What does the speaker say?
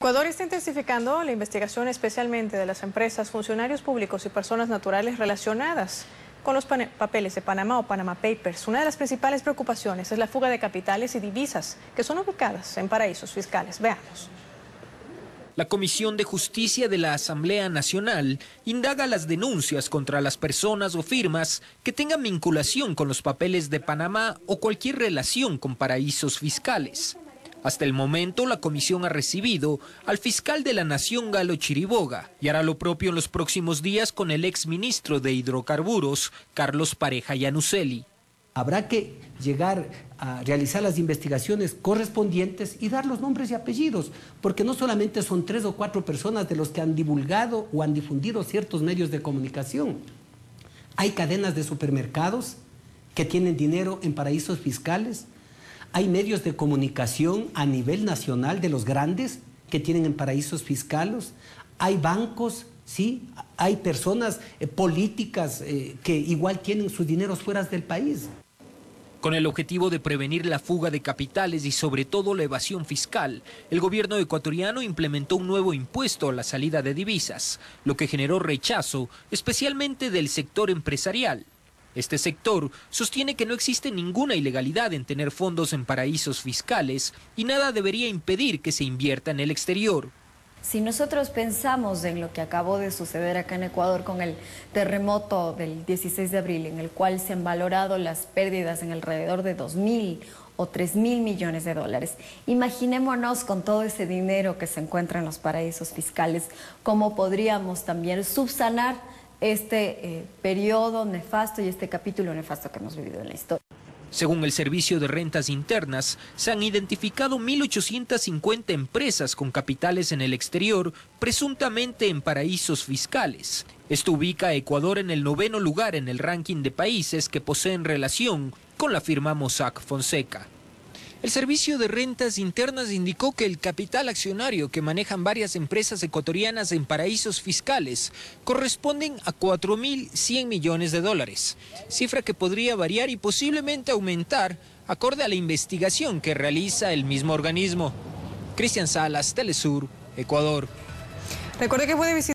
Ecuador está intensificando la investigación especialmente de las empresas, funcionarios públicos y personas naturales relacionadas con los papeles de Panamá o Panama Papers. Una de las principales preocupaciones es la fuga de capitales y divisas que son ubicadas en paraísos fiscales. Veamos. La Comisión de Justicia de la Asamblea Nacional indaga las denuncias contra las personas o firmas que tengan vinculación con los papeles de Panamá o cualquier relación con paraísos fiscales. Hasta el momento, la comisión ha recibido al fiscal de la Nación, Galo Chiriboga, y hará lo propio en los próximos días con el exministro de Hidrocarburos, Carlos Pareja Yanuseli. Habrá que llegar a realizar las investigaciones correspondientes y dar los nombres y apellidos, porque no solamente son 3 o 4 personas de los que han divulgado o han difundido ciertos medios de comunicación. Hay cadenas de supermercados que tienen dinero en paraísos fiscales. Hay medios de comunicación a nivel nacional de los grandes que tienen en paraísos fiscales. Hay bancos, sí, hay personas políticas que igual tienen sus dineros fuera del país. Con el objetivo de prevenir la fuga de capitales y sobre todo la evasión fiscal, el gobierno ecuatoriano implementó un nuevo impuesto a la salida de divisas, lo que generó rechazo, especialmente del sector empresarial. Este sector sostiene que no existe ninguna ilegalidad en tener fondos en paraísos fiscales y nada debería impedir que se invierta en el exterior. Si nosotros pensamos en lo que acabó de suceder acá en Ecuador con el terremoto del 16 de abril, en el cual se han valorado las pérdidas en alrededor de 2.000 o 3.000 millones de dólares, imaginémonos con todo ese dinero que se encuentra en los paraísos fiscales, cómo podríamos también subsanar este periodo nefasto y este capítulo nefasto que hemos vivido en la historia. Según el Servicio de Rentas Internas, se han identificado 1.850 empresas con capitales en el exterior, presuntamente en paraísos fiscales. Esto ubica a Ecuador en el 9º lugar en el ranking de países que poseen relación con la firma Mossack Fonseca. El Servicio de Rentas Internas indicó que el capital accionario que manejan varias empresas ecuatorianas en paraísos fiscales corresponden a 4.100 millones de dólares, cifra que podría variar y posiblemente aumentar acorde a la investigación que realiza el mismo organismo. Cristian Salas, Telesur, Ecuador. Recuerde que puede visitar